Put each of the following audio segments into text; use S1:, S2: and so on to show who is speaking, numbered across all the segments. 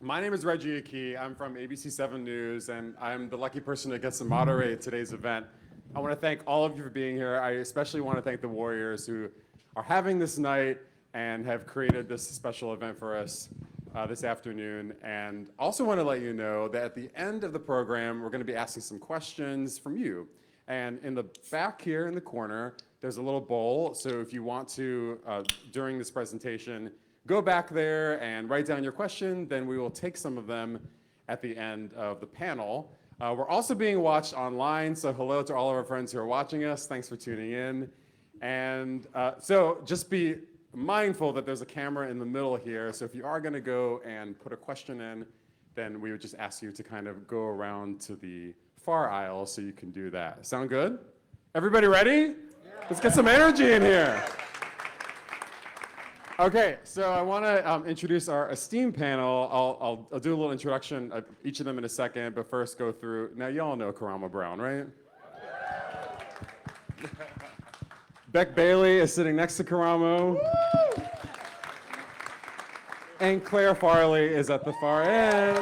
S1: My name is Reggie Aqui. I'm from ABC 7 News, and I'm the lucky person that gets to moderate today's event. I want to thank all of you for being here. I especially want to thank the Warriors who are having this night and have created this special event for us this afternoon. And also want to let you know that at the end of the program, we're going to be asking some questions from you. And in the back here in the corner, there's a little bowl. So if you want to, during this presentation, go back there and write down your question, then we will take some of them at the end of the panel. We're also being watched online, so hello to all of our friends who are watching us. Thanks for tuning in. And so just be mindful that there's a camera in the middle here, so if you are gonna go and put a question in, then we would just ask you to kind of go around to the far aisle so you can do that. Sound good? Everybody ready? Let's get some energy in here. Okay, so I want to introduce our esteemed panel. I'll do a little introduction of each of them in a second, but first go through. Now, you all know Karamo Brown, right? Beck Bailey is sitting next to Karamo. And Clair Farley is at the far end.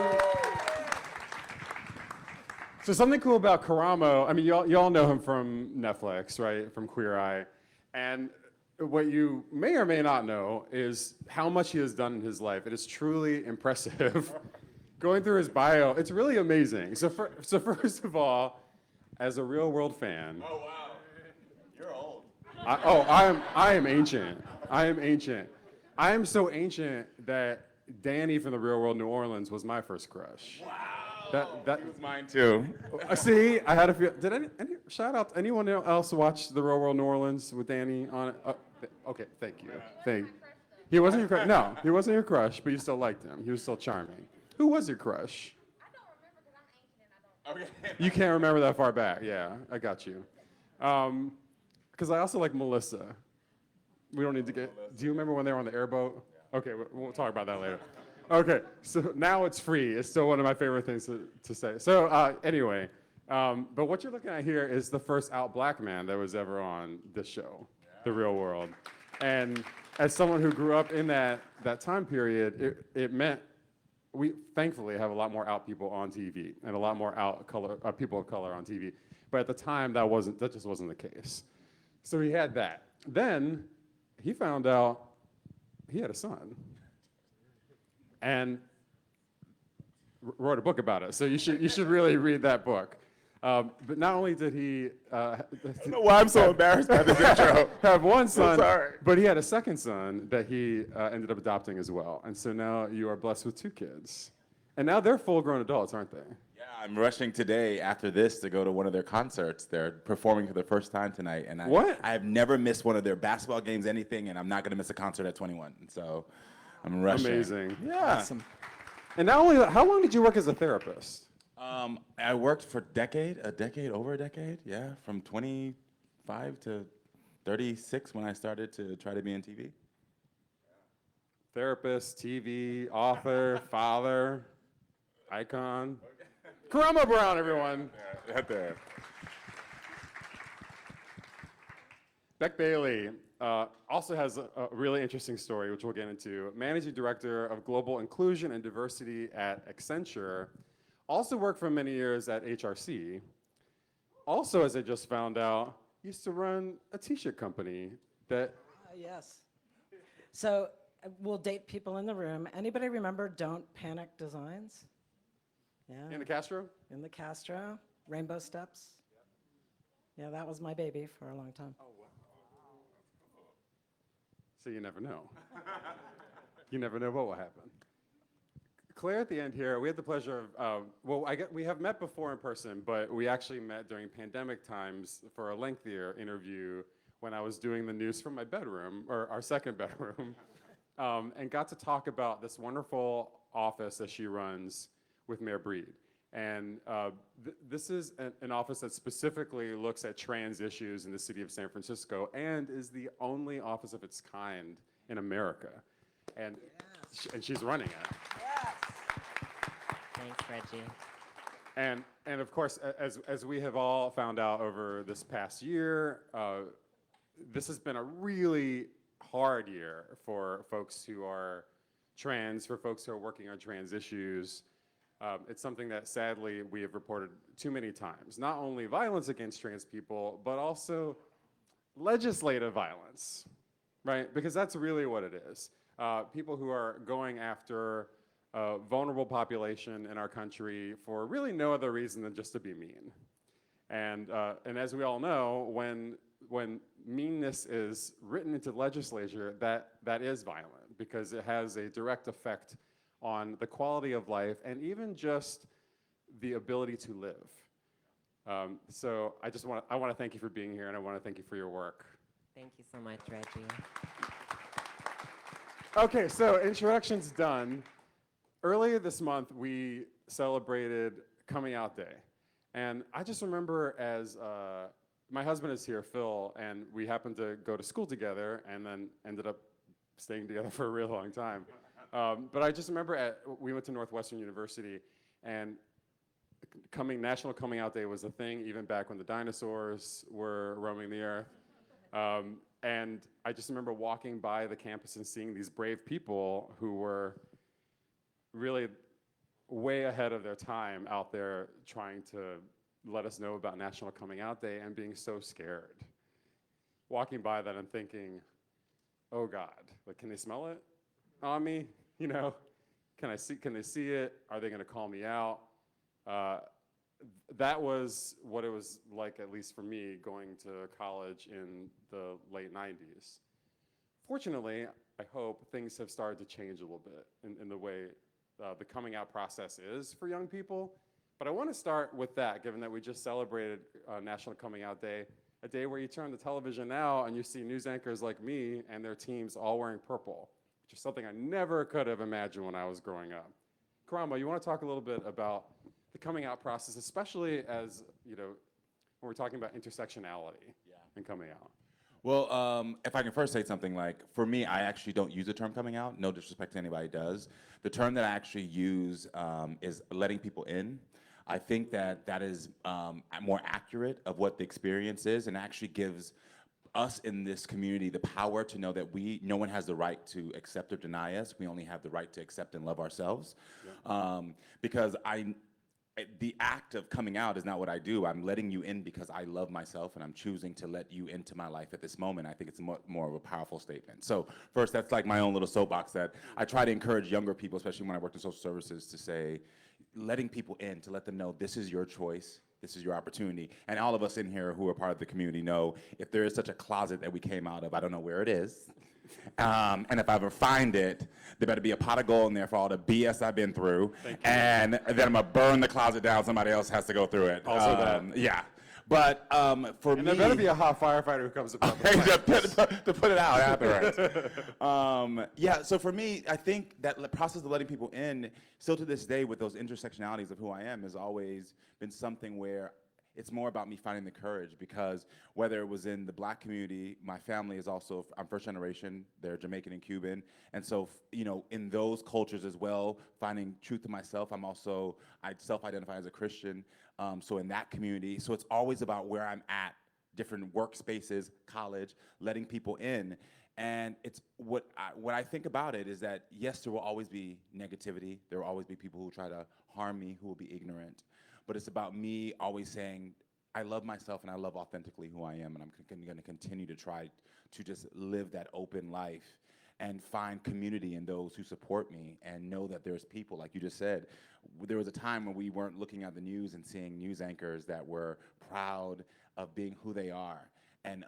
S1: So something cool about Karamo, I mean, you all know him from Netflix, right? From Queer Eye. And what you may or may not know is how much he has done in his life. It is truly impressive. Going through his bio, it's really amazing. So first of all, as a real world fan.
S2: Oh, wow. You're old.
S1: I am ancient. I am ancient. I am so ancient that Danny from the Real World New Orleans was my first crush.
S2: Wow.
S1: That
S2: was mine too.
S1: See, I had a feel. Did any shout out to anyone else watch the Real World New Orleans with Danny on it? Okay, thank you. He wasn't your crush. No, he wasn't your crush, but you still liked him. He was still charming. Who was your crush?
S3: I don't remember because I'm ancient and I don't.
S1: Okay. You can't remember that far back. Yeah, I got you. Because I also like Melissa. We don't need to get. Do you remember when they were on the airboat? Okay, we'll talk about that later. Okay, so now it's free. It's still one of my favorite things to say. So anyway, but what you're looking at here is the first out black man that was ever on this show, The Real World. And as someone who grew up in that time period, it meant we thankfully have a lot more out people on TV and a lot more out people of color on TV. But at the time, that just wasn't the case. So he had that. Then he found out he had a son. And wrote a book about it. So you should really read that book. But not only did he
S2: I don't know why I'm so embarrassed by this intro.
S1: have one son,
S2: sorry.
S1: but he had a second son that he ended up adopting as well. And so now you are blessed with 2 kids. And now they're full-grown adults, aren't they?
S2: Yeah, I'm rushing today after this to go to one of their concerts. They're performing for the first time tonight. And I have never missed one of their basketball games, anything, and I'm not going to miss a concert at 21. So I'm rushing.
S1: Amazing.
S2: Yeah.
S1: Awesome. And not only that, how long did you work as a therapist?
S2: I worked for over a decade, yeah, from 25 to 36 when I started to try to be in TV.
S1: Therapist, TV, author, father, icon. Karamo Brown, everyone.
S2: Yeah, right there.
S1: Beck Bailey also has a really interesting story, which we'll get into. Managing Director of Global Inclusion and Diversity at Accenture. Also worked for many years at HRC. Also, as I just found out, used to run a t-shirt company that...
S4: Yes. So we'll date people in the room. Anybody remember Don't Panic Designs? Yeah.
S1: In the Castro?
S4: In the Castro. Rainbow Steps. Yeah, that was my baby for a long time.
S1: Oh, wow. So you never know. You never know what will happen. Claire, at the end here, we had the pleasure of, we have met before in person, but we actually met during pandemic times for a lengthier interview when I was doing the news from my bedroom, or our second bedroom, and got to talk about this wonderful office that she runs with Mayor Breed. And this is an office that specifically looks at trans issues in the city of San Francisco and is the only office of its kind in America. And, and she's running it.
S4: Yes.
S5: Thanks, Reggie.
S1: And of course, as we have all found out over this past year, this has been a really hard year for folks who are trans, for folks who are working on trans issues. It's something that sadly we have reported too many times. Not only violence against trans people, but also legislative violence, right? Because that's really what it is. People who are going after a vulnerable population in our country for really no other reason than just to be mean. And as we all know, when meanness is written into the legislature, that is violent because it has a direct effect on the quality of life and even just the ability to live. So I want to thank you for being here, and I want to thank you for your work.
S5: Thank you so much, Reggie.
S1: Okay, so introduction's done. Earlier this month, we celebrated Coming Out Day. And I just remember as my husband is here, Phil, and we happened to go to school together and then ended up staying together for a real long time. But I just remember we went to Northwestern University, and National Coming Out Day was a thing even back when the dinosaurs were roaming the earth. And I just remember walking by the campus and seeing these brave people who were really way ahead of their time out there trying to let us know about National Coming Out Day and being so scared. Walking by that and thinking, oh God, like, can they smell it on me? You know, can they see it? Are they gonna call me out? That was what it was like, at least for me, going to college in the late 90s. Fortunately, I hope things have started to change a little bit in the way the coming out process is for young people. But I want to start with that, given that we just celebrated National Coming Out Day, a day where you turn the television now and you see news anchors like me and their teams all wearing purple, which is something I never could have imagined when I was growing up. Karamo, you want to talk a little bit about the coming out process, especially as, you know, when we're talking about intersectionality and coming out?
S2: Well, if I can first say something, like, for me, I actually don't use the term coming out. No disrespect to anybody does. The term that I actually use is letting people in. I think that is more accurate of what the experience is, and actually gives us in this community the power to know that no one has the right to accept or deny us. We only have the right to accept and love ourselves. Yeah. Because the act of coming out is not what I do. I'm letting you in because I love myself, and I'm choosing to let you into my life at this moment. I think it's more of a powerful statement. So first, that's like my own little soapbox that I try to encourage younger people, especially when I worked in social services, to say, letting people in, to let them know this is your choice, this is your opportunity. And all of us in here who are part of the community know if there is such a closet that we came out of, I don't know where it is. And if I ever find it, there better be a pot of gold in there for all the BS I've been through. And then I'm gonna burn the closet down. Somebody else has to go through it.
S1: Also that.
S2: Yeah. But for me,
S1: there better be a hot firefighter who comes about
S2: to put it out afterwards. Yeah, so for me, I think that the process of letting people in, still to this day with those intersectionalities of who I am, has always been something where it's more about me finding the courage, because whether it was in the Black community, my family is also, I'm first generation, they're Jamaican and Cuban. And so, you know, in those cultures as well, finding truth to myself, I self-identify as a Christian. So in that community, so it's always about where I'm at, different workspaces, college, letting people in. And it's what I think about it is that, yes, there will always be negativity. There will always be people who try to harm me, who will be ignorant. But it's about me always saying, I love myself and I love authentically who I am, and I'm going to continue to try to just live that open life and find community in those who support me, and know that there's people, like you just said. There was a time when we weren't looking at the news and seeing news anchors that were proud of being who they are. And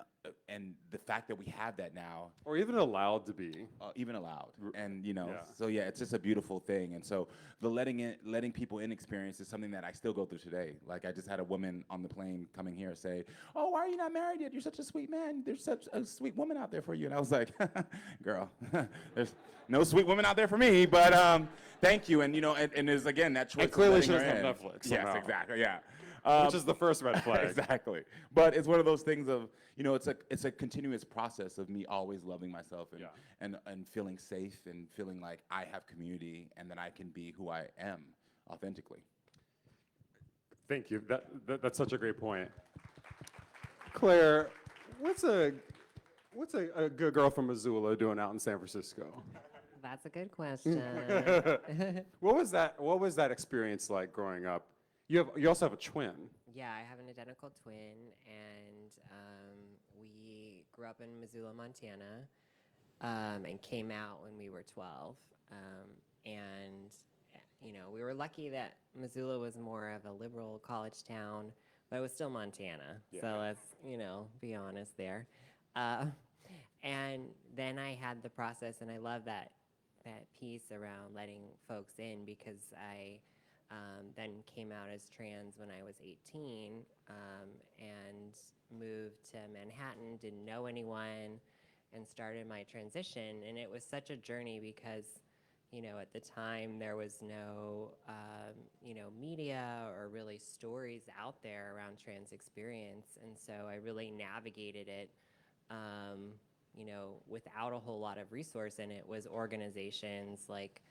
S2: the fact that we have that now,
S1: or even allowed to be,
S2: even allowed, and you know, so yeah, it's just a beautiful thing. And so the letting people in experience is something that I still go through today. Like, I just had a woman on the plane coming here say, "Oh, why are you not married yet? You're such a sweet man. There's such a sweet woman out there for you." And I was like, "Girl, there's no sweet woman out there for me, but thank you." And you know, and there's again that choice.
S1: And clearly she
S2: of
S1: doesn't
S2: letting her
S1: have
S2: in.
S1: Netflix.
S2: Yes,
S1: Somehow.
S2: exactly. Yeah.
S1: Which is the first red flag.
S2: Exactly. But it's one of those things of, you know, it's a continuous process of me always loving myself and feeling safe and feeling like I have community and that I can be who I am authentically.
S1: Thank you. That's such a great point. Claire, what's a good girl from Missoula doing out in San Francisco?
S5: That's a good question.
S1: What was that? What was that experience like growing up? You also have a twin.
S5: Yeah, I have an identical twin, and we grew up in Missoula, Montana, and came out when we were 12. And we were lucky that Missoula was more of a liberal college town, but it was still Montana.
S1: Yeah.
S5: So let's be honest there. And then I had the process, and I love that piece around letting folks in, because I then came out as trans when I was 18, and moved to Manhattan, didn't know anyone, and started my transition. And it was such a journey because, at the time there was no, media or really stories out there around trans experience. And so I really navigated it, without a whole lot of resource. And it was organizations like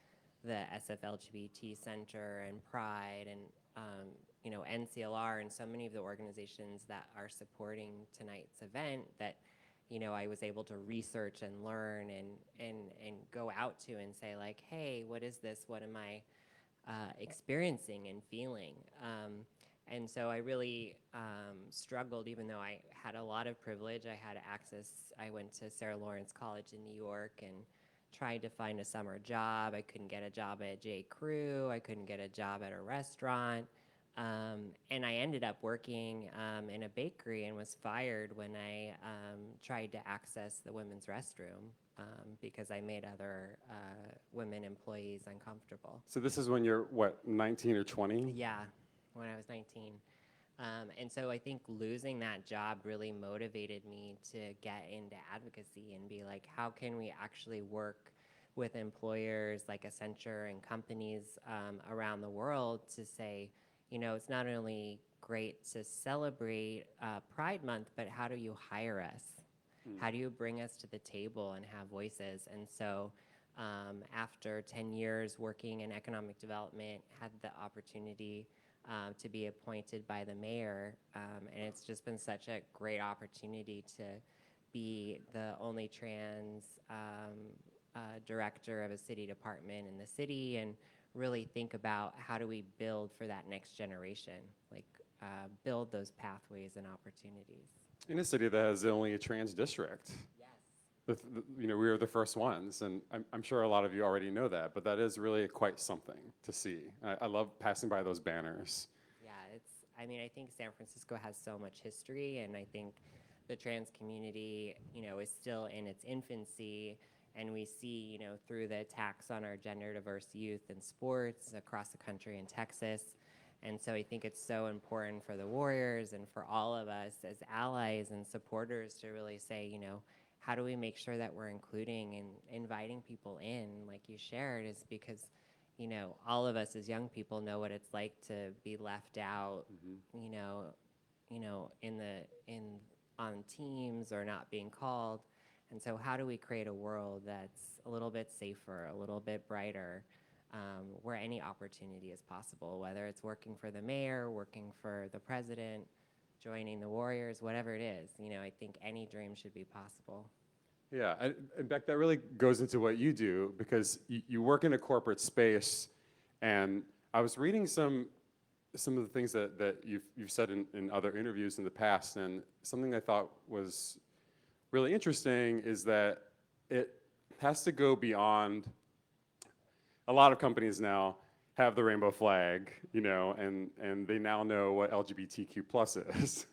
S5: the SFLGBT Center and Pride and, NCLR and so many of the organizations that are supporting tonight's event that, I was able to research and learn and go out to and say, like, hey, what is this? What am I experiencing and feeling? And so I really struggled, even though I had a lot of privilege. I had access. I went to Sarah Lawrence College in New York and tried to find a summer job. I couldn't get a job at J. Crew. I couldn't get a job at a restaurant. And I ended up working in a bakery and was fired when I tried to access the women's restroom because I made other women employees uncomfortable.
S1: So this is when you're, what, 19 or 20?
S5: Yeah, when I was 19. And so I think losing that job really motivated me to get into advocacy and be like, how can we actually work with employers like Accenture and companies around the world to say, it's not only great to celebrate Pride Month, but how do you hire us? How do you bring us to the table and have voices? And so after 10 years working in economic development, had the opportunity to be appointed by the mayor, and it's just been such a great opportunity to be the only trans director of a city department in the city, and really think about how do we build for that next generation, like build those pathways and opportunities.
S1: In a city that has only a trans district.
S5: Yes.
S1: We were the first ones, and I'm sure a lot of you already know that, but that is really quite something to see. I love passing by those banners.
S5: Yeah, I think San Francisco has so much history, and I think the trans community, is still in its infancy, and we see, through the attacks on our gender diverse youth in sports across the country in Texas. And so I think it's so important for the Warriors and for all of us as allies and supporters to really say, how do we make sure that we're including and inviting people in, like you shared, is because, all of us as young people know what it's like to be left out, on teams or not being called. And so how do we create a world that's a little bit safer, a little bit brighter, where any opportunity is possible, whether it's working for the mayor, working for the president, joining the Warriors, whatever it is. I think any dream should be possible.
S1: Yeah, and Beck, that really goes into what you do, because you work in a corporate space, and I was reading some of the things that you've said in other interviews in the past, and something I thought was really interesting is that it has to go beyond. A lot of companies now have the rainbow flag, and they now know what LGBTQ plus is.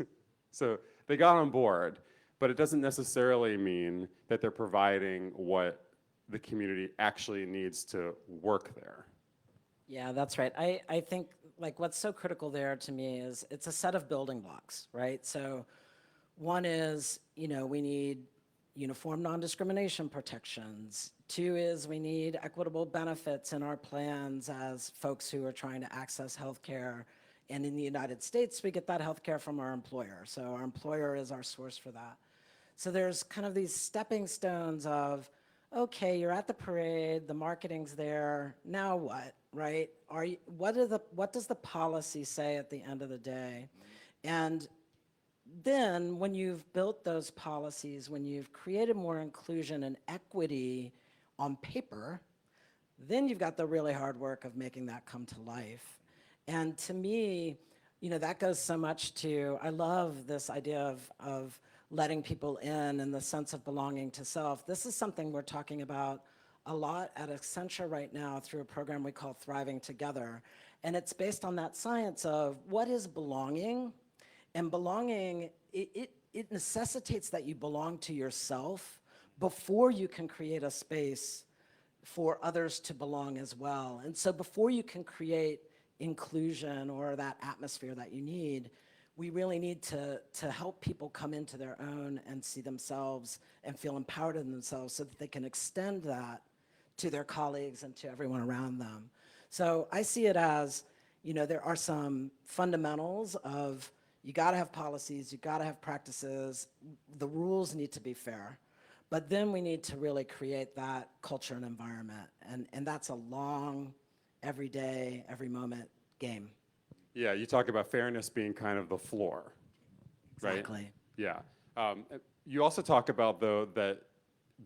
S1: So they got on board, but it doesn't necessarily mean that they're providing what the community actually needs to work there.
S4: Yeah, that's right. I think like what's so critical there to me is it's a set of building blocks, right? So one is, we need uniform non-discrimination protections. Two is we need equitable benefits in our plans as folks who are trying to access healthcare. And in the United States, we get that healthcare from our employer. So our employer is our source for that. So there's kind of these stepping stones of, okay, you're at the parade, the marketing's there, now what, right? What does the policy say at the end of the day? And then when you've built those policies, when you've created more inclusion and equity on paper, Then you've got the really hard work of making that come to life. And to me, that goes so much to, I love this idea of letting people in and the sense of belonging to self. This is something we're talking about a lot at Accenture right now through a program we call Thriving Together. And it's based on that science of what is belonging. And belonging, it necessitates that you belong to yourself before you can create a space for others to belong as well. And so before you can create inclusion or that atmosphere that you need, we really need to help people come into their own and see themselves and feel empowered in themselves so that they can extend that to their colleagues and to everyone around them. So I see it as, there are some fundamentals of you gotta have policies, you gotta have practices, the rules need to be fair, but then we need to really create that culture and environment. And that's a long, every day, every moment game.
S1: Yeah, you talk about fairness being kind of the floor, right?
S4: Exactly.
S1: Yeah. You also talk about, though, that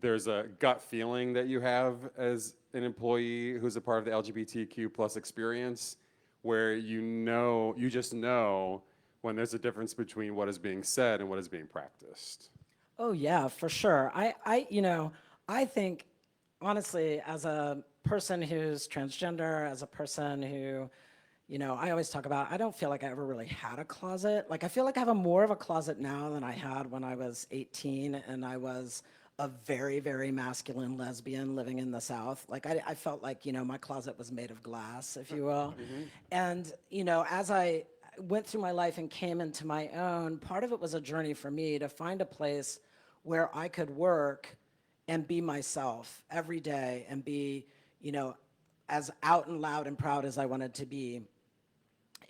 S1: there's a gut feeling that you have as an employee who's a part of the LGBTQ plus experience, where you just know when there's a difference between what is being said and what is being practiced.
S4: Oh yeah, for sure. I think, honestly, as a person who's transgender, as a person who, I always talk about, I don't feel like I ever really had a closet. Like, I feel like I have more of a closet now than I had when I was 18 and I was a very, very masculine lesbian living in the South. Like, I felt like, my closet was made of glass, if you will. And, as I went through my life and came into my own, part of it was a journey for me to find a place where I could work and be myself every day and be, as out and loud and proud as I wanted to be.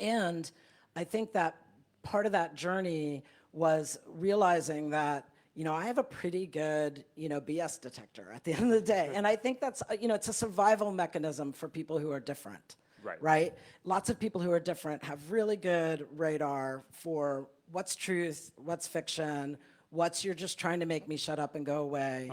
S4: And I think that part of that journey was realizing that, I have a pretty good, BS detector at the end of the day. And I think that's, it's a survival mechanism for people who are different. Right? Lots of people who are different have really good radar for what's truth, what's fiction, what's you're just trying to make me shut up and go away.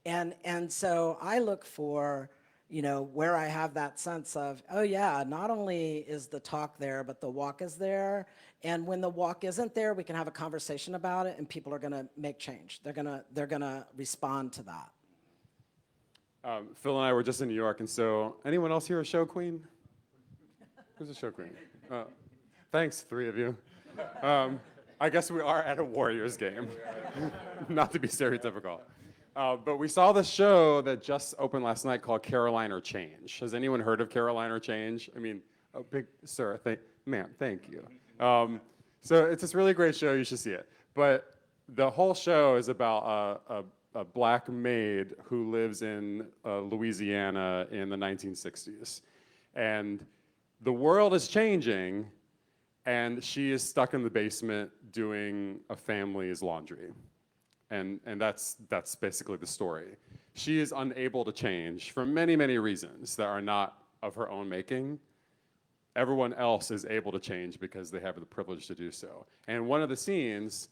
S4: And so I look for, where I have that sense of, oh yeah, not only is the talk there, but the walk is there. And when the walk isn't there, we can have a conversation about it and people are gonna make change. They're gonna respond to that.
S1: Phil and I were just in New York, and so anyone else here a show queen? Who's a show queen? Thanks, three of you. I guess we are at a Warriors game, not to be stereotypical. But we saw the show that just opened last night called Caroline or Change. Has anyone heard of Caroline or Change? I mean, sir, ma'am, thank you. So it's this really great show, you should see it. But the whole show is about a black maid who lives in Louisiana in the 1960s. And the world is changing, and she is stuck in the basement doing a family's laundry. And that's basically the story. She is unable to change for many, many reasons that are not of her own making. Everyone else is able to change because they have the privilege to do so. And one of the scenes,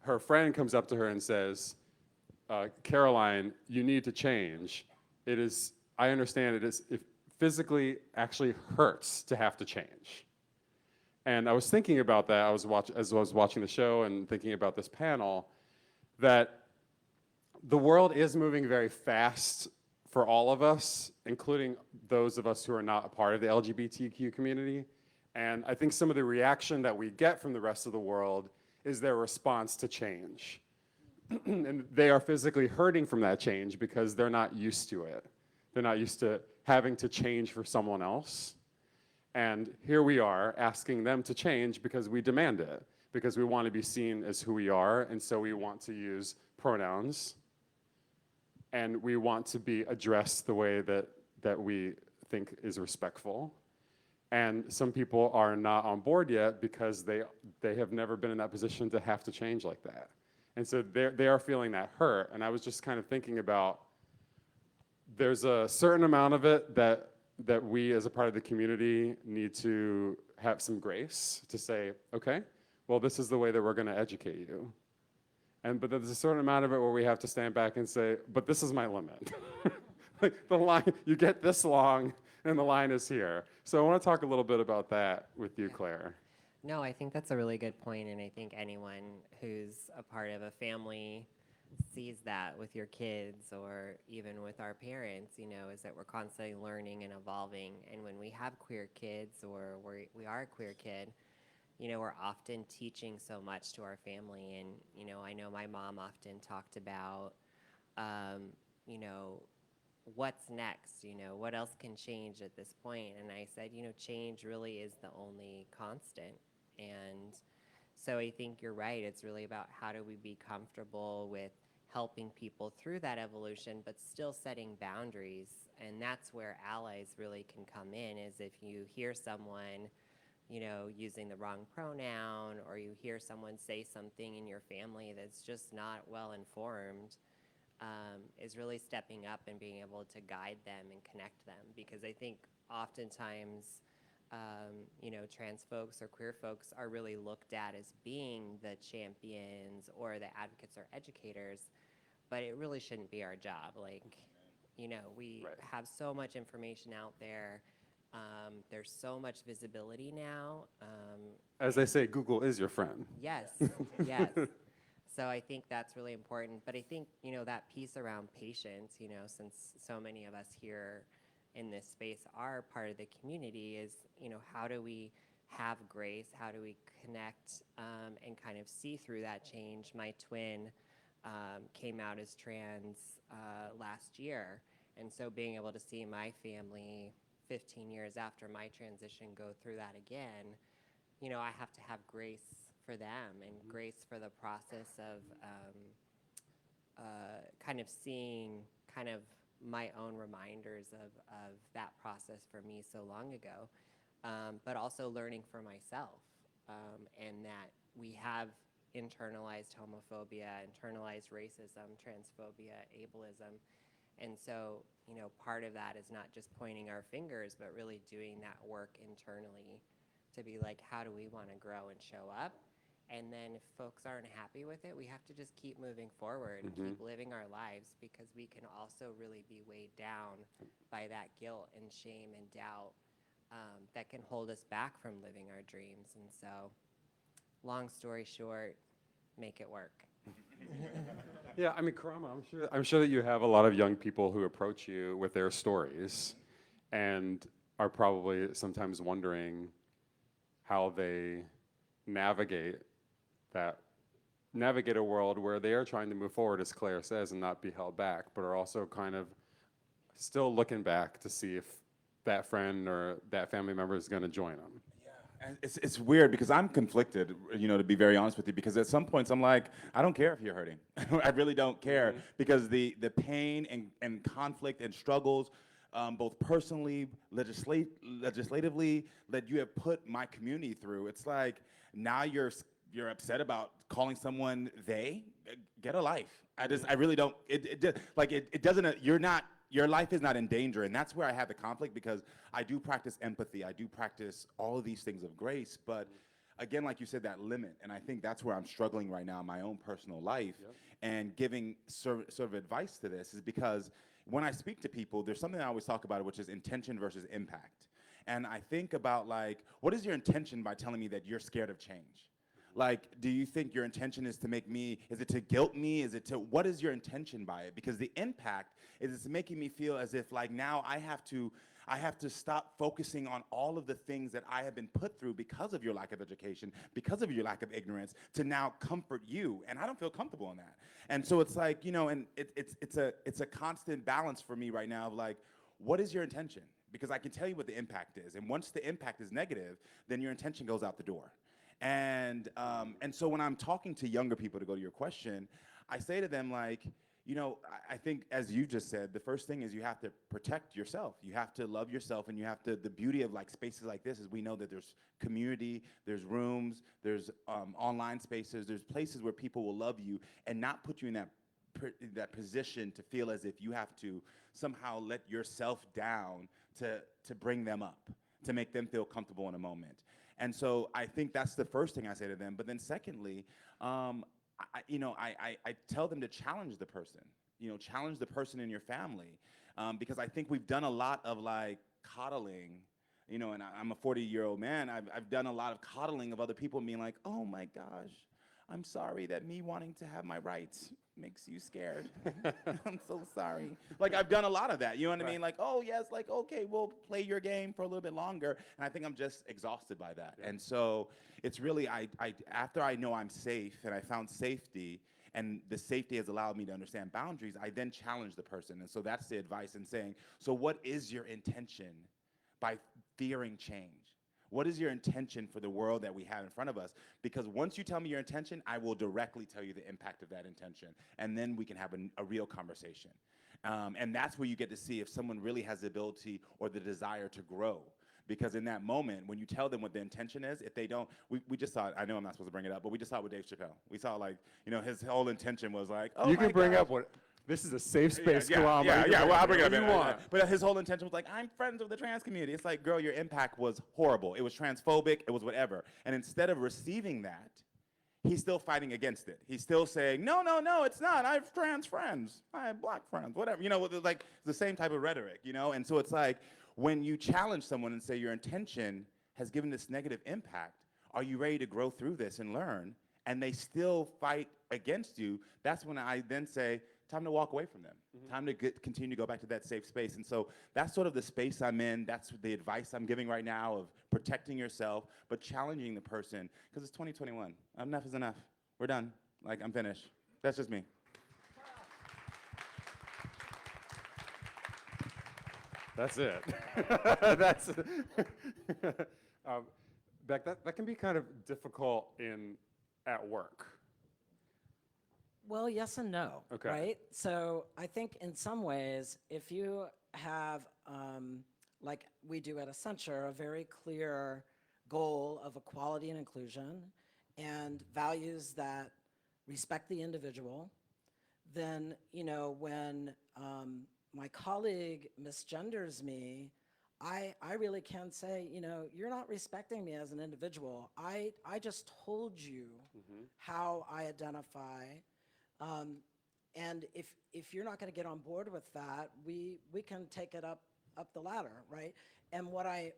S1: her friend comes up to her and says, Caroline, you need to change. I understand it physically actually hurts to have to change. And I was thinking about that as I was watching the show and thinking about this panel, that the world is moving very fast for all of us, including those of us who are not a part of the LGBTQ community. And I think some of the reaction that we get from the rest of the world is their response to change. And they are physically hurting from that change because they're not used to it. They're not used to having to change for someone else. And here we are asking them to change because we demand it, because we want to be seen as who we are, and so we want to use pronouns, and we want to be addressed the way that we think is respectful. And some people are not on board yet because they have never been in that position to have to change like that. And so they are feeling that hurt. And I was just kind of thinking about, there's a certain amount of it that we as a part of the community need to have some grace to say, okay, well, this is the way that we're gonna educate you. But there's a certain amount of it where we have to stand back and say, but this is my limit. Like the line, you get this long, and the line is here. So I want to talk a little bit about that with you, Claire.
S5: No, I think that's a really good point, and I think anyone who's a part of a family sees that with your kids or even with our parents, is that we're constantly learning and evolving. And when we have queer kids or we are a queer kid, we're often teaching so much to our family. And, I know my mom often talked about, you know, what's next, what else can change at this point? And I said, change really is the only constant. And so I think you're right. It's really about how do we be comfortable with helping people through that evolution, but still setting boundaries. And that's where allies really can come in, is if you hear someone, using the wrong pronoun, or you hear someone say something in your family that's just not well informed, is really stepping up and being able to guide them and connect them. Because I think oftentimes, trans folks or queer folks are really looked at as being the champions or the advocates or educators, but it really shouldn't be our job. We
S1: Right.
S5: have so much information out there. There's so much visibility now.
S1: As they say, Google is your friend.
S5: Yes, yes. So I think that's really important. But I think, that piece around patience, since so many of us here in this space are part of the community, is, how do we have grace? How do we connect and kind of see through that change? My twin came out as trans last year. And so being able to see my family 15 years after my transition go through that again, I have to have grace for them and grace for the process of kind of seeing kind of my own reminders of that process for me so long ago, but also learning for myself, and that we have internalized homophobia, internalized racism, transphobia, ableism. And so, part of that is not just pointing our fingers, but really doing that work internally to be like, how do we want to grow and show up? And then if folks aren't happy with it, we have to just keep moving forward and keep living our lives, because we can also really be weighed down by that guilt and shame and doubt that can hold us back from living our dreams. And so, long story short, make it work.
S1: Yeah, I mean, Karamo, I'm sure that you have a lot of young people who approach you with their stories and are probably sometimes wondering how they navigate a world where they are trying to move forward, as Claire says, and not be held back, but are also kind of still looking back to see if that friend or that family member is going to join them.
S2: And it's weird because I'm conflicted, to be very honest with you, because at some points I'm like, I don't care if you're hurting. I really don't care, because the pain and conflict and struggles, both personally, legislatively, that you have put my community through, it's like now you're upset about calling someone they. Get a life. I really don't, it doesn't, your life is not in danger. And that's where I have the conflict, because I do practice empathy. I do practice all of these things of grace. But again, like you said, that limit. And I think that's where I'm struggling right now in my own personal life.
S1: Yep.
S2: And giving sort of advice to this is because when I speak to people, there's something I always talk about, which is intention versus impact. And I think about, like, what is your intention by telling me that you're scared of change? Like, do you think your intention is to make me, is it to guilt me? What is your intention by it? Because the impact is it's making me feel as if, like, now I have to stop focusing on all of the things that I have been put through because of your lack of education, because of your lack of ignorance, to now comfort you. And I don't feel comfortable in that. And so it's like, and it's a constant balance for me right now of, like, what is your intention? Because I can tell you what the impact is. And once the impact is negative, then your intention goes out the door. And so when I'm talking to younger people, to go to your question, I say to them, like, I think, as you just said, the first thing is you have to protect yourself. You have to love yourself, and you have to, the beauty of, like, spaces like this is we know that there's community, there's rooms, there's online spaces, there's places where people will love you and not put you in that position to feel as if you have to somehow let yourself down to bring them up, to make them feel comfortable in a moment. And so I think that's the first thing I say to them. But then secondly, I tell them to challenge the person. Challenge the person in your family. because I think we've done a lot of like coddling, you know, and I'm a 40-year-old man. I've done a lot of coddling of other people being like, oh my gosh, I'm sorry that me wanting to have my rights makes you scared. I'm so sorry. Like, I've done a lot of that, you know what I mean? Like, oh yes, like, okay, we'll play your game for a little bit longer. And I think I'm just exhausted by that. And so it's really, after I know I'm safe and I found safety, and the safety has allowed me to understand boundaries, I then challenge the person. And so that's the advice in saying, so what is your intention by fearing change? What is your intention for the world that we have in front of us? Because once you tell me your intention, I will directly tell you the impact of that intention. And then we can have a real conversation. And that's where you get to see if someone really has the ability or the desire to grow. Because in that moment, when you tell them what the intention is, if they don't, we just saw it, I know I'm not supposed to bring it up, but we just saw it with Dave Chappelle. We saw like, you know, his whole intention was like, oh
S1: You
S2: my
S1: can bring
S2: gosh.
S1: up what, this is a safe space,
S2: Yeah,
S1: Karamo.
S2: yeah,
S1: You can
S2: well, I'll bring it up.
S1: whatever you want.
S2: But his whole intention was like, I'm friends with the trans community. It's like, girl, your impact was horrible. It was transphobic. It was whatever. And instead of receiving that, he's still fighting against it. He's still saying, no, no, no, it's not. I have trans friends. I have black friends, whatever. You know, like the same type of rhetoric, you know? And so it's like, when you challenge someone and say your intention has given this negative impact, are you ready to grow through this and learn? And they still fight against you, that's when I then say, time to walk away from them. Time to continue to go back to that safe space. And so that's sort of the space I'm in. That's the advice I'm giving right now of protecting yourself, but challenging the person, because it's 2021. Enough is enough. We're done. Like, I'm finished. That's just me.
S1: That's it. That's Beck, that can be kind of difficult at work.
S4: Well, yes and no,
S1: Okay.
S4: right? So I think in some ways, if you have, like we do at Accenture, a very clear goal of equality and inclusion and values that respect the individual, then, you know, when my colleague misgenders me, I really can say, you know, you're not respecting me as an individual. I just told you how I identify. And if you're not going to get on board with that, we can take it up the ladder, right? And what I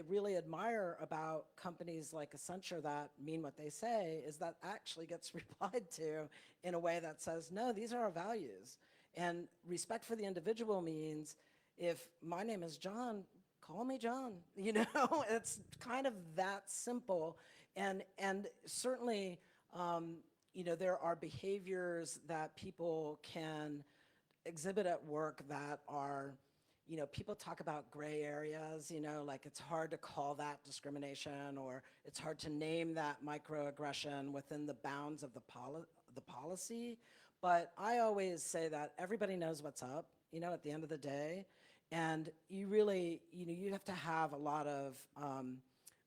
S4: really admire about companies like Accenture that mean what they say is that actually gets replied to in a way that says, no, these are our values. And respect for the individual means if my name is John, call me John. You know, it's kind of that simple. And certainly, you know, there are behaviors that people can exhibit at work that are, you know, people talk about gray areas, you know, like it's hard to call that discrimination or it's hard to name that microaggression within the bounds of the policy. But I always say that everybody knows what's up, you know, at the end of the day. And you really, you know, you have to have a lot of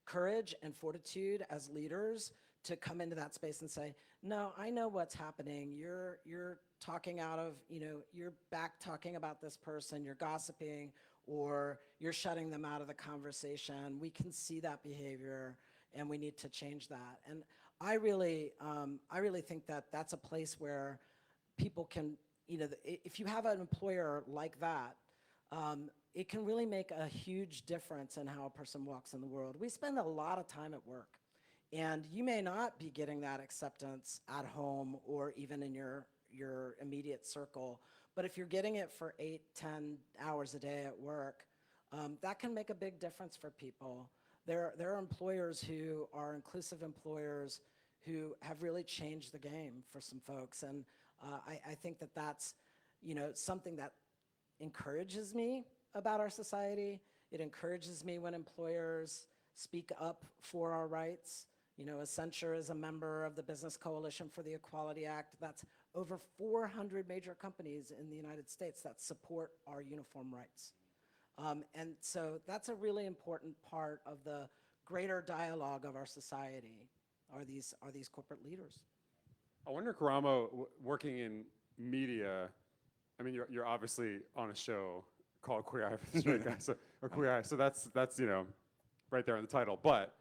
S4: courage and fortitude as leaders to come into that space and say, no, I know what's happening. You're talking out of, you know, you're back talking about this person, you're gossiping, or you're shutting them out of the conversation. We can see that behavior, and we need to change that. And I really think that that's a place where people can, you know, if you have an employer like that, it can really make a huge difference in how a person walks in the world. We spend a lot of time at work. And you may not be getting that acceptance at home or even in your immediate circle. But if you're getting it for 8, 10 hours a day at work, that can make a big difference for people. There are employers who are inclusive employers who have really changed the game for some folks. And I think that that's, you know, something that encourages me about our society. It encourages me when employers speak up for our rights. You know, Accenture is a member of the Business Coalition for the Equality Act. That's over 400 major companies in the United States that support our uniform rights. And so that's a really important part of the greater dialogue of our society, are these corporate leaders.
S1: I wonder, Karamo, working in media, I mean, you're obviously on a show called Queer Eye for the Straight Guy, or Queer Eye, so that's you know, right there in the title. But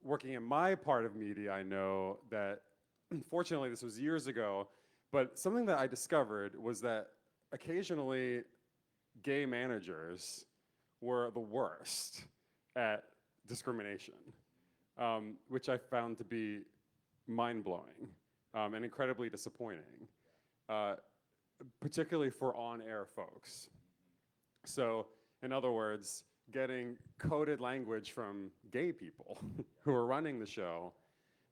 S1: working in my part of media, I know that, unfortunately, this was years ago, but something that I discovered was that occasionally gay managers were the worst at discrimination, which I found to be mind-blowing and incredibly disappointing, particularly for on-air folks. So, in other words, getting coded language from gay people who are running the show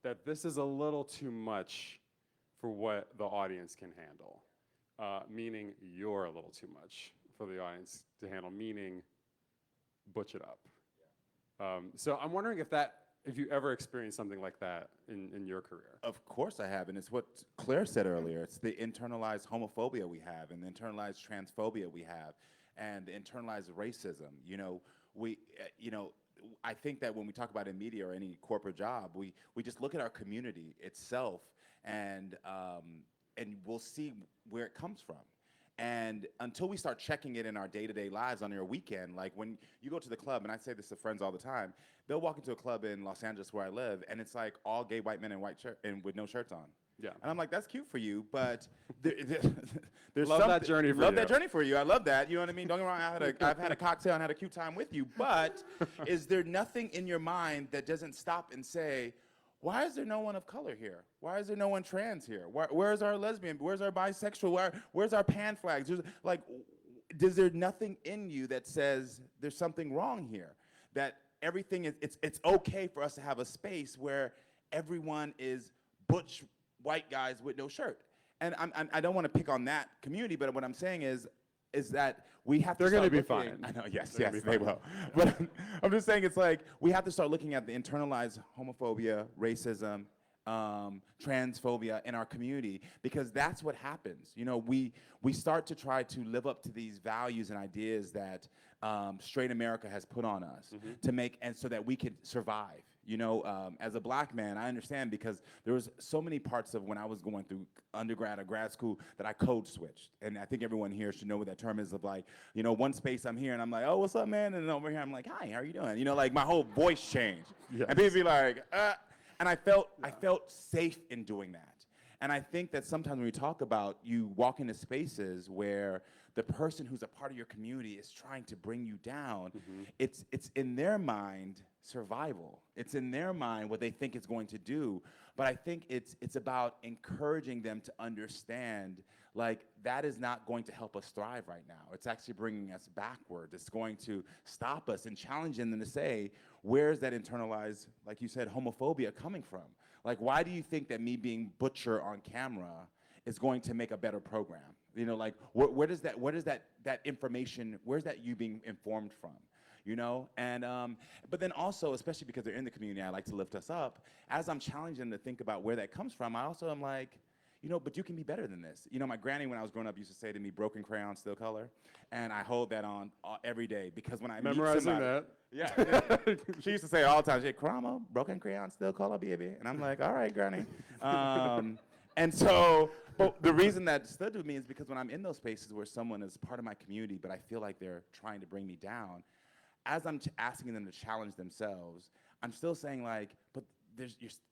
S1: that this is a little too much for what the audience can handle, meaning you're a little too much for the audience to handle, meaning butch it up. So I'm wondering if you ever experienced something like that in your career.
S2: Of course I have, and it's what Claire said earlier. It's the internalized homophobia we have, and the internalized transphobia we have, and the internalized racism. I think that when we talk about in media or any corporate job, we just look at our community itself, and we'll see where it comes from. And until we start checking it in our day-to-day lives on your weekend, like when you go to the club, and I say this to friends all the time, they'll walk into a club in Los Angeles where I live, and it's like all gay white men in white shirt and with no shirts on.
S1: Yeah.
S2: And I'm like, that's cute for you, but there's
S1: Love that
S2: something-
S1: journey for
S2: love
S1: you.
S2: that journey for you. I love that. You know what I mean? Don't get me wrong. I've had a cocktail and had a cute time with you, but is there nothing in your mind that doesn't stop and say, why is there no one of color here? Why is there no one trans here? Where's our lesbian? Where's our bisexual? Where's our pan flags? Is there nothing in you that says there's something wrong here? That everything is, it's okay for us to have a space where everyone is butch white guys with no shirt. And I don't want to pick on that community, but what I'm saying is that we have to
S1: They're
S2: start
S1: gonna be
S2: looking-
S1: fine.
S2: I know, yes,
S1: They're gonna
S2: yes,
S1: be
S2: they
S1: fine.
S2: will. But I'm just saying it's like we have to start looking at the internalized homophobia, racism, transphobia in our community, because that's what happens. We start to try to live up to these values and ideas that straight America has put on us to make, and so that we could survive. As a black man, I understand, because there was so many parts of when I was going through undergrad or grad school that I code switched. And I think everyone here should know what that term is, of like, one space I'm here and I'm like, oh, what's up, man? And then over here I'm like, hi, how are you doing? Like my whole voice changed.
S1: Yes.
S2: And people be like, and I felt safe in doing that. And I think that sometimes when we talk about you walk into spaces where the person who's a part of your community is trying to bring you down, it's in their mind survival. It's in their mind what they think it's going to do. But I think it's about encouraging them to understand, like, that is not going to help us thrive right now. It's actually bringing us backward. It's going to stop us and challenging them to say, where's that internalized, like you said, homophobia coming from? Like, why do you think that me being butcher on camera is going to make a better program? Where does that information, where's that you being informed from? And but then also, especially because they're in the community, I like to lift us up. As I'm challenging them to think about where that comes from, I also am like, but you can be better than this. My granny, when I was growing up, used to say to me, broken crayon, still color. And I hold that on every day, because when I
S1: Memorizing
S2: meet somebody,
S1: that.
S2: yeah. She used to say all the time, she said, Karamo, broken crayon, still color, baby. And I'm like, all right, granny. And so, but the reason that stood with me is because when I'm in those spaces where someone is part of my community, but I feel like they're trying to bring me down, as I'm asking them to challenge themselves, I'm still saying, like, but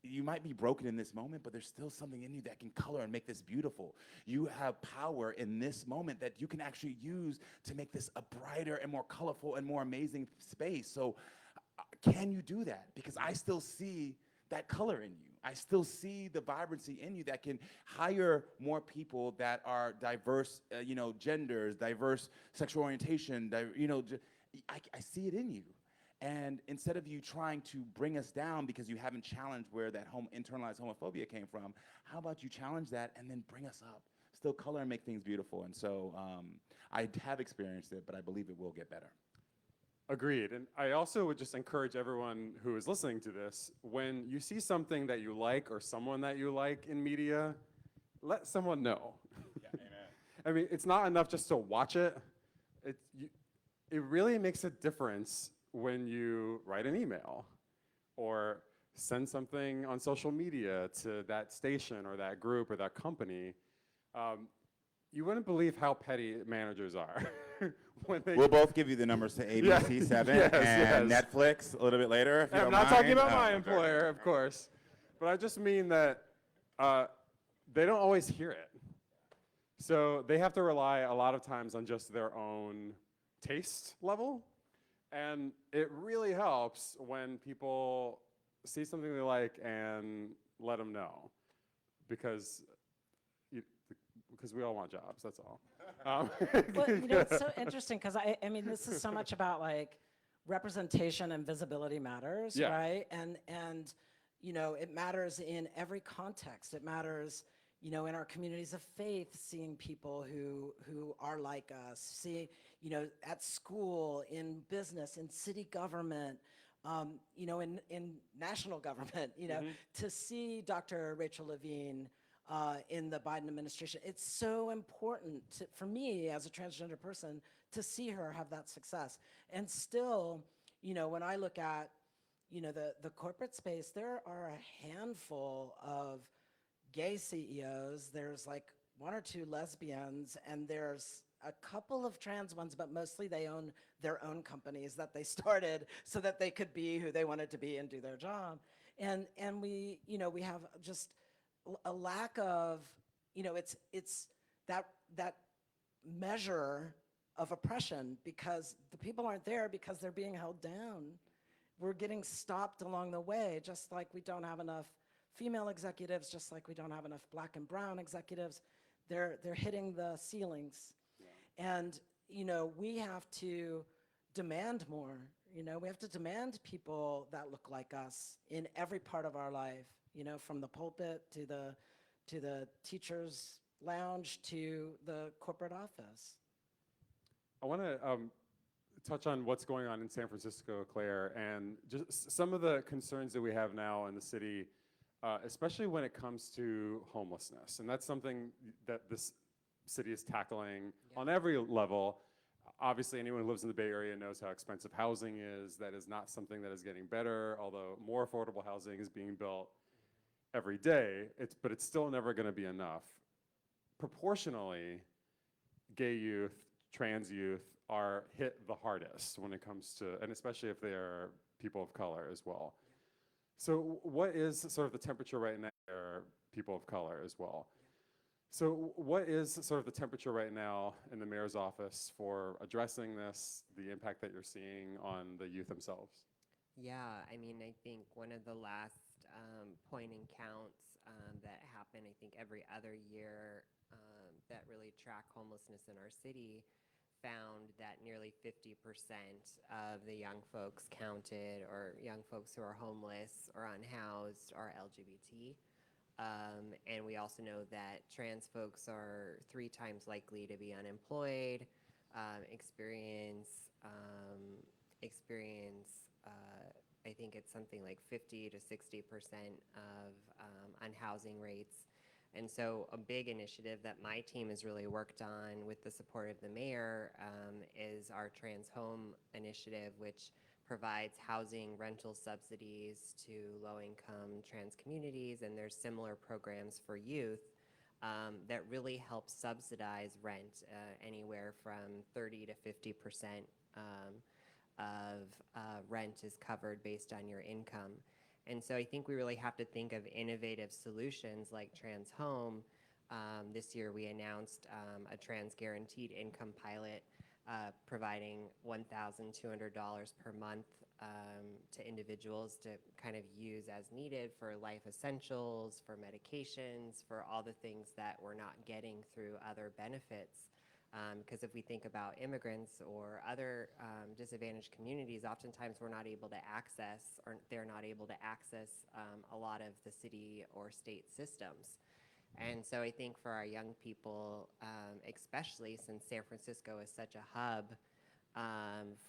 S2: you might be broken in this moment, but there's still something in you that can color and make this beautiful. You have power in this moment that you can actually use to make this a brighter and more colorful and more amazing space. So can you do that? Because I still see that color in you. I still see the vibrancy in you that can hire more people that are diverse, genders, diverse sexual orientation, I see it in you. And instead of you trying to bring us down because you haven't challenged where that internalized homophobia came from, how about you challenge that and then bring us up? Still color and make things beautiful. And so I have experienced it, but I believe it will get better.
S1: Agreed. And I also would just encourage everyone who is listening to this, when you see something that you like or someone that you like in media, let someone know.
S2: Yeah, amen.
S1: I mean, it's not enough just to watch it. It really makes a difference when you write an email or send something on social media to that station or that group or that company. You wouldn't believe how petty managers are.
S2: We'll both give you the numbers to ABC 7 and
S1: yes.
S2: Netflix a little bit later. If you
S1: I'm
S2: don't
S1: not talking
S2: mind.
S1: about
S2: Oh,
S1: my
S2: okay.
S1: employer, of course. But I just mean that they don't always hear it. So they have to rely a lot of times on just their own taste level. And it really helps when people see something they like and let them know, because you, because we all want jobs. That's all.
S4: Well, you know, it's so interesting because I mean, this is so much about like representation and visibility matters,
S1: Yeah.
S4: right? And you know, it matters in every context. It matters, you know, in our communities of faith, seeing people who are like us, see, you know, at school, in business, in city government, you know, in national government, you know, to see Dr. Rachel Levine in the Biden administration. It's so important for me as a transgender person to see her have that success. And still, you know, when I look at, you know, the corporate space, there are a handful of gay CEOs. There's like one or two lesbians, and there's a couple of trans ones, but mostly they own their own companies that they started so that they could be who they wanted to be and do their job. And we, you know, we have just a lack of, you know, it's that measure of oppression because the people aren't there because they're being held down. We're getting stopped along the way, just like we don't have enough female executives, just like we don't have enough black and brown executives. They're hitting the ceilings. Yeah. And, you know, we have to demand more. You know, we have to demand people that look like us in every part of our life, you know, from the pulpit to the teacher's lounge to the corporate office.
S1: I want to touch on what's going on in San Francisco, Claire, and just some of the concerns that we have now in the city, especially when it comes to homelessness. And that's something that this city is tackling on every level. Obviously, anyone who lives in the Bay Area knows how expensive housing is. That is not something that is getting better, although more affordable housing is being built every day, but it's still never going to be enough. Proportionally, gay youth, trans youth are hit the hardest when it comes to, and especially if they are people of color as well. So what is sort of the temperature right now for people of color as well? So what is sort of the temperature right now in the mayor's office for addressing this, the impact that you're seeing on the youth themselves?
S5: Yeah, I mean, I think one of the last pointing counts that happen, I think every other year that really track homelessness in our city found that nearly 50% of the young folks counted, or young folks who are homeless or unhoused, are LGBT. And we also know that trans folks are 3 times likely to be unemployed, experience, I think it's something like 50 to 60% of unhousing rates. And so a big initiative that my team has really worked on with the support of the mayor is our Trans Home initiative, which provides housing rental subsidies to low-income trans communities, and there's similar programs for youth that really help subsidize rent anywhere from 30 to 50% of rent is covered based on your income. And so I think we really have to think of innovative solutions like Trans Home. This year we announced a trans guaranteed income pilot providing $1,200 per month to individuals to kind of use as needed for life essentials, for medications, for all the things that we're not getting through other benefits. Because if we think about immigrants or other disadvantaged communities, oftentimes we're not able to access, or they're not able to access a lot of the city or state systems. And so I think for our young people, especially since San Francisco is such a hub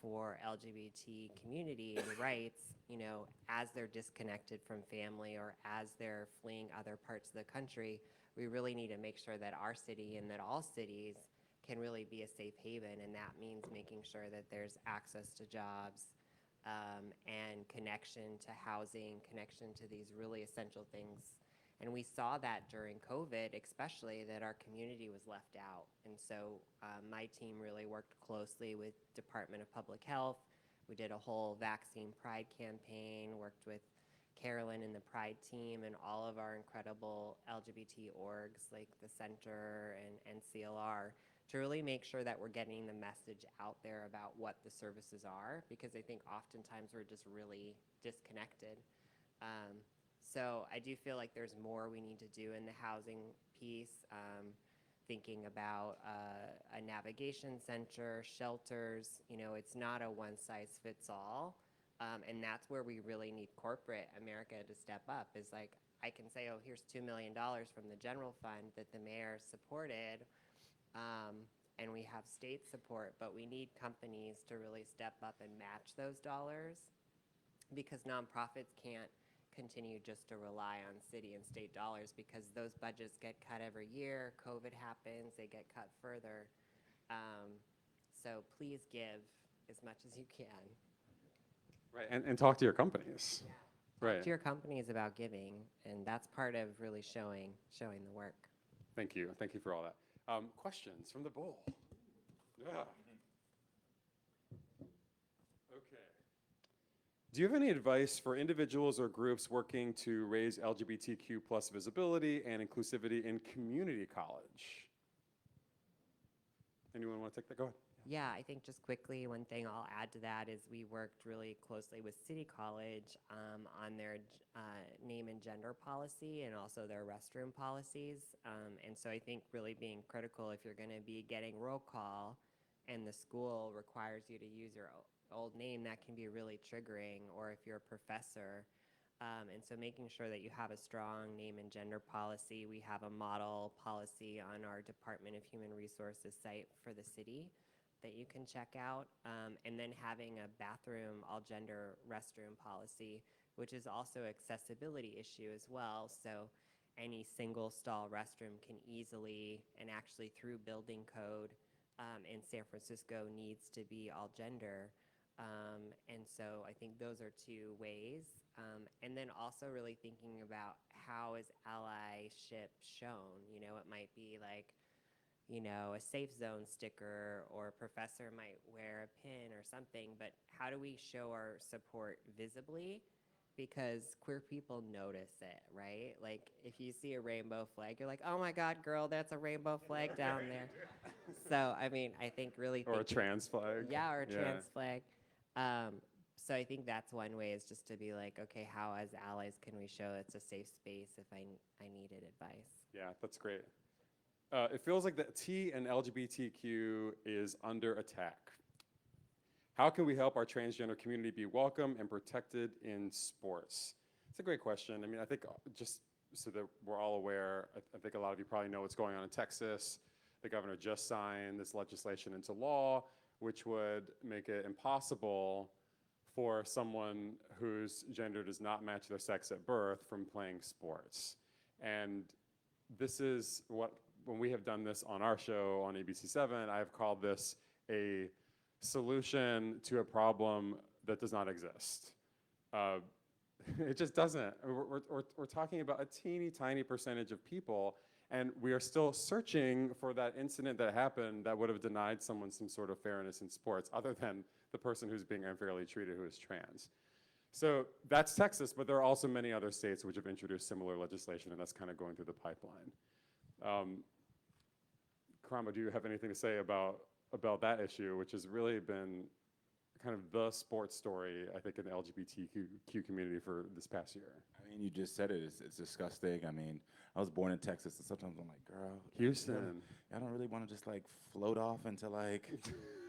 S5: for LGBT community and rights, you know, as they're disconnected from family or as they're fleeing other parts of the country, we really need to make sure that our city and that all cities can really be a safe haven, and that means making sure that there's access to jobs and connection to housing, connection to these really essential things. And we saw that during COVID, especially, that our community was left out. And so my team really worked closely with Department of Public Health. We did a whole vaccine pride campaign, worked with Carolyn and the Pride team and all of our incredible LGBT orgs like the Center and NCLR to really make sure that we're getting the message out there about what the services are, because I think oftentimes we're just really disconnected. So I do feel like there's more we need to do in the housing piece, thinking about a navigation center, shelters. You know, it's not a one-size-fits-all. And that's where we really need corporate America to step up, is like, I can say, oh, here's $2 million from the general fund that the mayor supported, and we have state support, but we need companies to really step up and match those dollars, because nonprofits can't continue just to rely on city and state dollars, because those budgets get cut every year. COVID happens, they get cut further. So please give as much as you can.
S1: Right, and talk to your companies. Right.
S5: To your companies about giving, and that's part of really showing the work.
S1: Thank you for all that. Questions from the bowl? Yeah. Okay. Do you have any advice for individuals or groups working to raise LGBTQ plus visibility and inclusivity in community college? Anyone want to take that? Go ahead.
S5: Yeah, I think just quickly, one thing I'll add to that is we worked really closely with City College on their name and gender policy and also their restroom policies. And so I think really being critical, if you're going to be getting roll call and the school requires you to use your old name, that can be really triggering, or if you're a professor. And so making sure that you have a strong name and gender policy. We have a model policy on our Department of Human Resources site for the city that you can check out, and then having a bathroom all gender restroom policy, which is also an accessibility issue as well. So any single stall restroom can easily, and actually through building code in San Francisco, needs to be all gender. And so I think those are two ways. And then also really thinking about how is allyship shown. You know, it might be like, you know, a safe zone sticker, or a professor might wear a pin or something, but how do we show our support visibly? Because queer people notice it, right? Like if you see a rainbow flag, you're like, oh my God, girl, that's a rainbow flag down there. So, I mean, I think really
S1: Or a trans flag.
S5: Yeah, or a trans flag. So I think that's one way, is just to be like, okay, how as allies can we show it's a safe space if I needed advice?
S1: Yeah, that's great. It feels like the T in LGBTQ is under attack. How can we help our transgender community be welcome and protected in sports? It's a great question. I mean, I think just so that we're all aware, I think a lot of you probably know what's going on in Texas. The governor just signed this legislation into law, which would make it impossible for someone whose gender does not match their sex at birth from playing sports. And this is what, when we have done this on our show on ABC7, I've called this a solution to a problem that does not exist. It just doesn't. We're talking about a teeny tiny percentage of people, and we are still searching for that incident that happened that would have denied someone some sort of fairness in sports, other than the person who's being unfairly treated who is trans. So that's Texas, but there are also many other states which have introduced similar legislation, and that's kind of going through the pipeline. Karamo, do you have anything to say about that issue, which has really been kind of the sports story, I think, in the LGBTQ community for this past year?
S2: I mean, you just said it. It's disgusting. I mean, I was born in Texas, and sometimes I'm like, girl,
S1: Houston.
S2: I don't really want to just like float off into like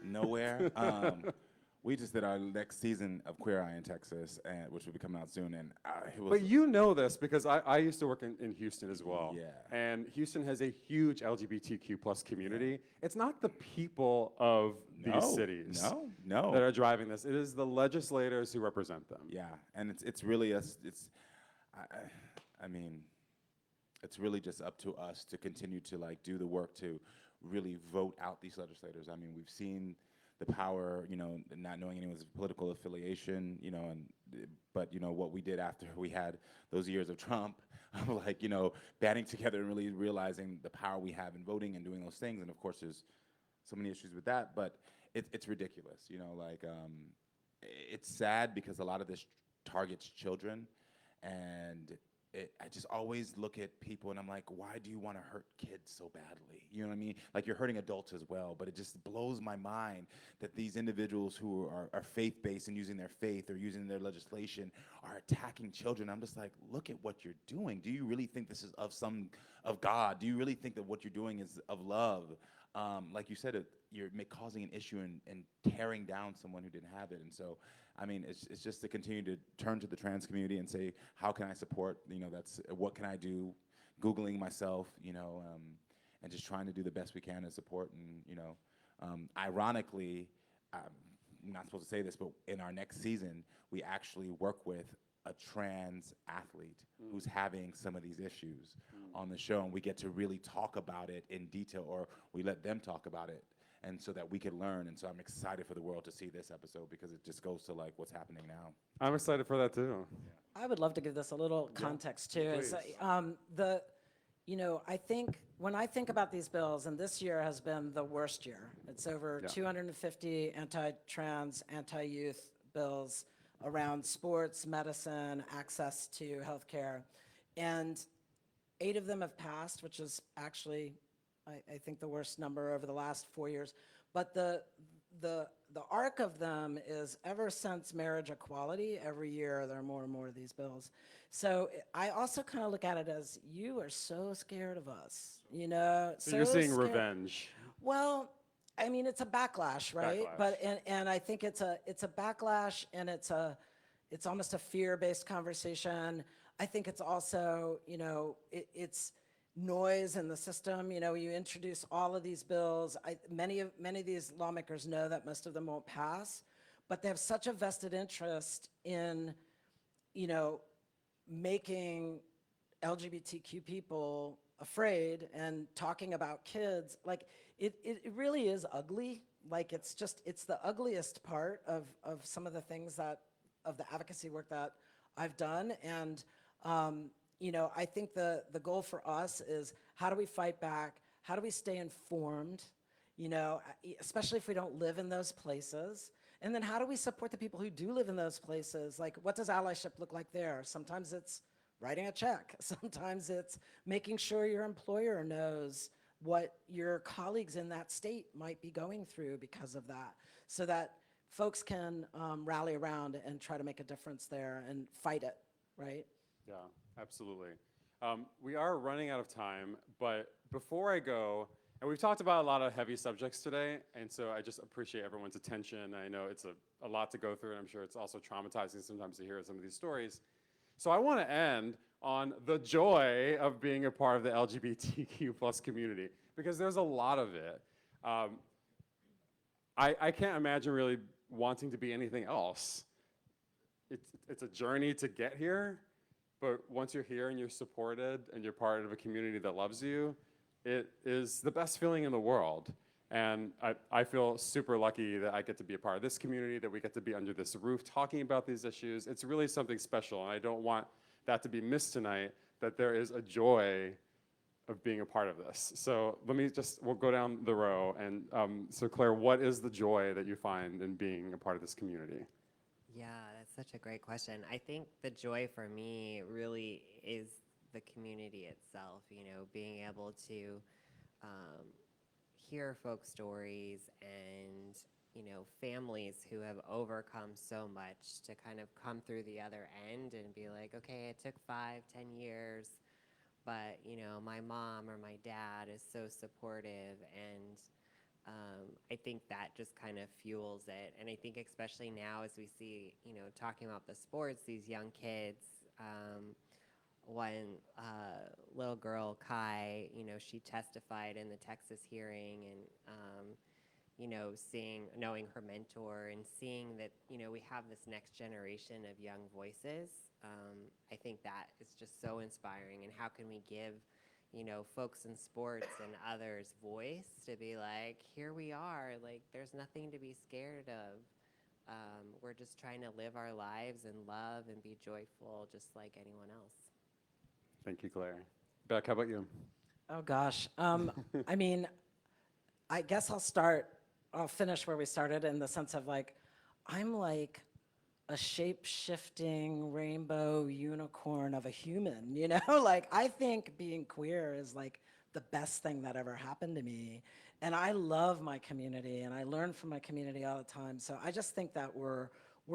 S2: nowhere. We just did our next season of Queer Eye in Texas, and which will be coming out soon. And it was.
S1: But you know this because I used to work in Houston as well.
S2: Yeah.
S1: And Houston has a huge LGBTQ plus community. It's not the people of these cities
S2: that
S1: that are driving this. It is the legislators who represent them.
S2: Yeah, and it's really us. I mean, it's really just up to us to continue to like do the work to really vote out these legislators. I mean, we've seen the power, you know, not knowing anyone's political affiliation, you know, but you know what we did after we had those years of Trump, like, you know, banding together and really realizing the power we have in voting and doing those things. And of course, there's so many issues with that, but it's ridiculous, you know, like it's sad because a lot of this targets children. And I just always look at people and I'm like, why do you want to hurt kids so badly? You know what I mean? Like, you're hurting adults as well, but it just blows my mind that these individuals who are faith-based and using their faith or using their legislation are attacking children. I'm just like, look at what you're doing. Do you really think this is of God? Do you really think that what you're doing is of love? Like you said, you're causing an issue and tearing down someone who didn't have it. And so, I mean, it's just to continue to turn to the trans community and say, how can I support? You know, that's what can I do? Googling myself, you know, and just trying to do the best we can to support. And you know, ironically, I'm not supposed to say this, but in our next season, we actually work with a trans athlete who's having some of these issues on the show, and we get to really talk about it in detail, or we let them talk about it, and so that we can learn. And so I'm excited for the world to see this episode because it just goes to like what's happening now.
S1: I'm excited for that too.
S4: I would love to give this a little context too. Is,
S1: Please.
S4: you know, I think when I think about these bills, and this year has been the worst year. It's over 250 anti-trans, anti-youth bills around sports, medicine, access to healthcare, and 8 of them have passed, which is actually, I think, the worst number over the last 4 years. But the arc of them is ever since marriage equality, every year there are more and more of these bills. So I also kind of look at it as, you are so scared of us, you know?
S1: So you're seeing
S4: scared.
S1: revenge.
S4: Well, I mean, it's a backlash, right?
S1: Backlash.
S4: But and I think it's a backlash, and it's almost a fear-based conversation. I think it's also, you know, it's noise in the system. You know, you introduce all of these bills. Many of these lawmakers know that most of them won't pass, but they have such a vested interest in, you know, making LGBTQ people afraid and talking about kids. Like, it really is ugly. Like, it's the ugliest part of some of the things of the advocacy work that I've done. And, you know, I think the goal for us is, how do we fight back? How do we stay informed? You know, especially if we don't live in those places. And then how do we support the people who do live in those places? Like, what does allyship look like there? Sometimes it's writing a check. Sometimes it's making sure your employer knows what your colleagues in that state might be going through because of that, so that folks can rally around and try to make a difference there and fight it, right?
S1: Yeah, absolutely. We are running out of time, but before I go, and we've talked about a lot of heavy subjects today, and so I just appreciate everyone's attention. I know it's a lot to go through, and I'm sure it's also traumatizing sometimes to hear some of these stories. So I want to end on the joy of being a part of the LGBTQ plus community, because there's a lot of it. I can't imagine really wanting to be anything else. It's a journey to get here, but once you're here and you're supported and you're part of a community that loves you, it is the best feeling in the world. And I feel super lucky that I get to be a part of this community, that we get to be under this roof talking about these issues. It's really something special, and I don't want that to be missed tonight, that there is a joy of being a part of this. So we'll go down the row. And so Claire, what is the joy that you find in being a part of this community?
S5: Yeah, that's such a great question. I think the joy for me really is the community itself, you know, being able to hear folks' stories and, you know, families who have overcome so much to kind of come through the other end and be like, okay, it took 5, 10 years, but, you know, my mom or my dad is so supportive, and I think that just kind of fuels it. And I think especially now, as we see, you know, talking about the sports, these young kids, one little girl, Kai, you know, she testified in the Texas hearing, and, you know, knowing her mentor and seeing that, you know, we have this next generation of young voices. I think that is just so inspiring. And how can we give, you know, folks in sports and others voice to be like, here we are, like, there's nothing to be scared of. We're just trying to live our lives and love and be joyful just like anyone else.
S1: Thank you, Claire. Beck, how about you?
S4: Oh gosh, I mean, I guess I'll finish where we started, in the sense of, like, I'm like a shape-shifting rainbow unicorn of a human, you know? Like, I think being queer is like the best thing that ever happened to me. And I love my community, and I learn from my community all the time. So I just think that we're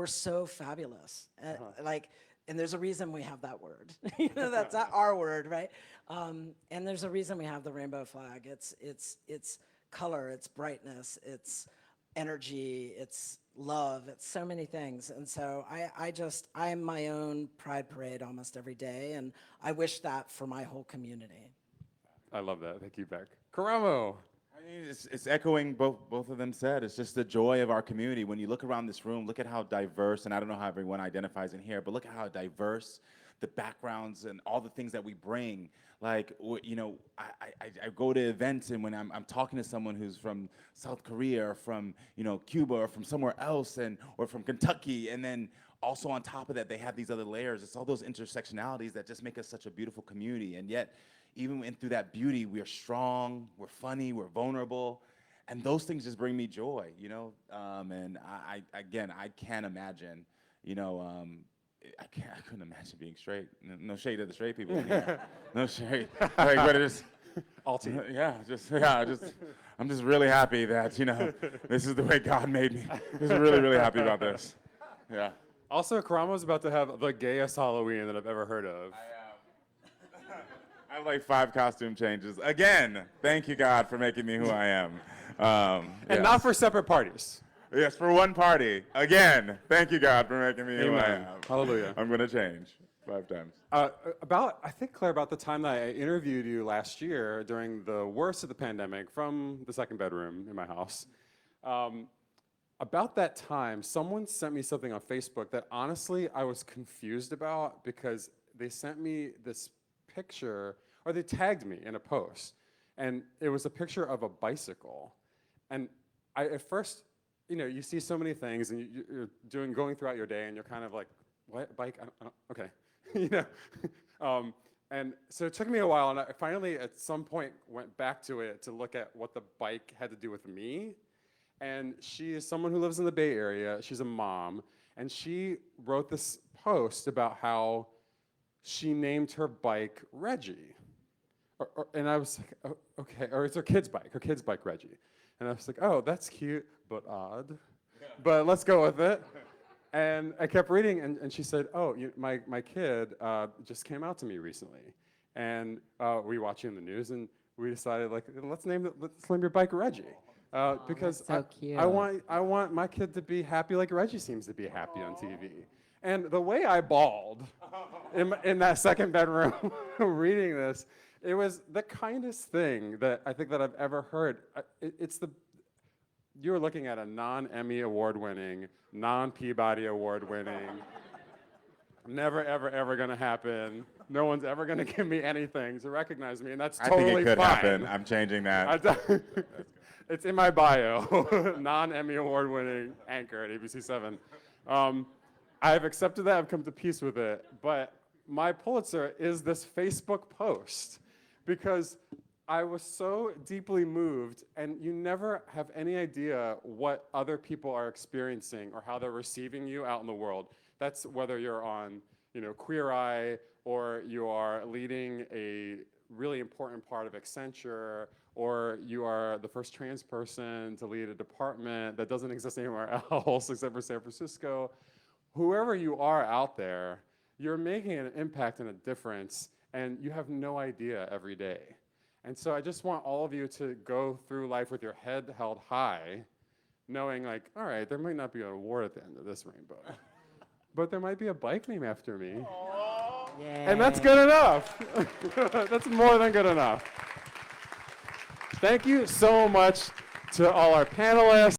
S4: so fabulous. Like, and there's a reason we have that word. You know, that's not our word, right? And there's a reason we have the rainbow flag. It's color, it's brightness, it's energy, it's love, it's so many things. And so I am my own pride parade almost every day, and I wish that for my whole community.
S1: I love that. Thank you, Beck. Karamo.
S2: I mean, it's echoing both of them said. It's just the joy of our community. When you look around this room, look at how diverse, and I don't know how everyone identifies in here, but look at how diverse the backgrounds and all the things that we bring. Like, you know, I go to events, and when I'm talking to someone who's from South Korea or from, you know, Cuba or from somewhere else, or from Kentucky, and then also on top of that, they have these other layers. It's all those intersectionalities that just make us such a beautiful community. And yet, even through that beauty, we are strong, we're funny, we're vulnerable, and those things just bring me joy, you know. And I can't imagine, you know, I couldn't imagine being straight. No shade to the straight people in here. No shade. Like, but it's I'm just really happy that, you know, this is the way God made me. Just really happy about this. Yeah.
S1: Also, Karamo's about to have the gayest Halloween that I've ever heard of.
S2: I have like 5 costume changes. Again, thank you, God, for making me who I am.
S1: And not for separate parties.
S2: Yes, for one party. Again, thank you, God, for making me who I
S1: Amen.
S2: am.
S1: Hallelujah.
S2: I'm going to change 5 times.
S1: I think, Claire, about the time that I interviewed you last year during the worst of the pandemic from the second bedroom in my house, about that time, someone sent me something on Facebook that honestly I was confused about, because they sent me this picture, or they tagged me in a post, and it was a picture of a bicycle. And I, at first, you know, you see so many things, and you're going throughout your day, and you're kind of like, what, bike? I don't, okay, you know. And so it took me a while, and I finally, at some point, went back to it to look at what the bike had to do with me. And she is someone who lives in the Bay Area. She's a mom, and she wrote this post about how she named her bike Reggie. And I was like, oh, okay, or it's her kid's bike Reggie. And I was like, oh, that's cute, but odd. But let's go with it. And I kept reading, and she said, oh, my kid just came out to me recently. And we were watching the news, and we decided, like, let's name your bike Reggie. Because
S5: so cute.
S1: I want my kid to be happy like Reggie seems to be happy on TV. And the way I bawled in that second bedroom reading this, it was the kindest thing that I think that I've ever heard. You were looking at a non-Emmy award-winning, non-Peabody award-winning, never, ever gonna happen. No one's ever gonna give me anything to recognize me, and that's totally fine.
S2: I think it could happen. I'm changing that.
S1: It's in my bio, non-Emmy award-winning anchor at ABC7. I've accepted that, I've come to peace with it, but my Pulitzer is this Facebook post, because I was so deeply moved, and you never have any idea what other people are experiencing or how they're receiving you out in the world. That's whether you're on, you know, Queer Eye, or you are leading a really important part of Accenture, or you are the first trans person to lead a department that doesn't exist anywhere else except for San Francisco. Whoever you are out there, you're making an impact and a difference, and you have no idea every day. And so I just want all of you to go through life with your head held high, knowing, like, all right, there might not be an award at the end of this rainbow, but there might be a bike named after me.
S5: Yay.
S1: And that's good enough. That's more than good enough. Thank you so much to all our panelists.